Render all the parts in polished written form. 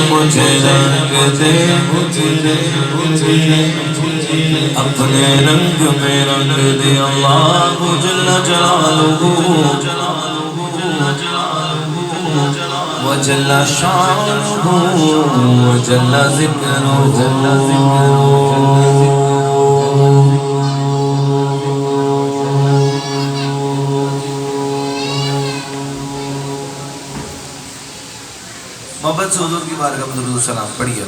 مجھے رنگ دے اپنے رنگ میں رنگ دے اللہ جل جلالہ وجل شانہ وجل ذکرہ محبت سے حضور کی بارگاہ میں درود و سلام پڑھیے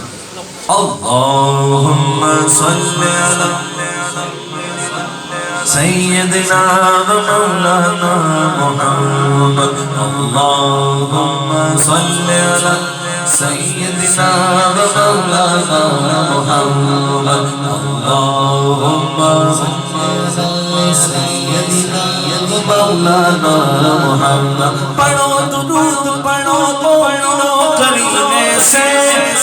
اللہم صلی علی سیدنا و مولانا محمد اللہم صلی علی سیدنا و مولانا محمد اللہم صلی علی سیدنا و مولانا محمد پڑھو درود پڑھو کرینے سے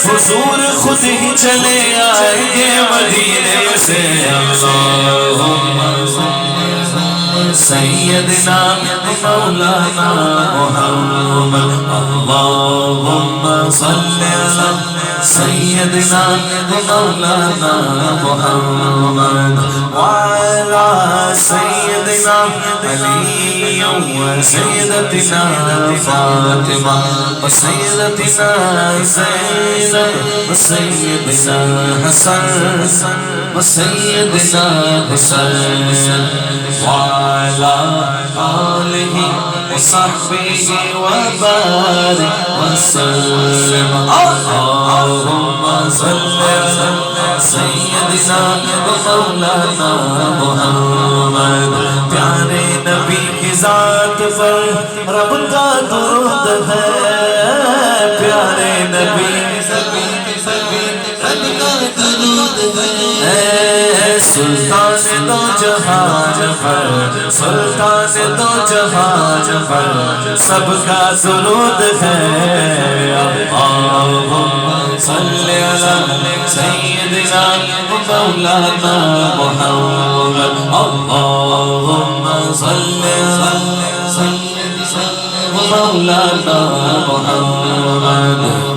حضور خود ہی چلے آئیں گے مدینے سے اللہم سیدنا مولانا محمد اللہم صلی علی سیدنا مولانا محمد وعلی سیدنا علی وسیدتنا فاطمہ وسیدتنا زینب وسیدنا حسن وسیدنا حسین وعلى آله وصحبه وبارك وسلم اللهم صل على سيدنا ومولانا محمد پیارے نبی کی ذات پر رب کا درود ہے پیارے نبی سلطان دو جہان پر سلطان دو جہان پر سب کا درود ہے اللہم صلی علی سیدنا مولانا محمد اللہم صلی علی سیدنا مولانا محمد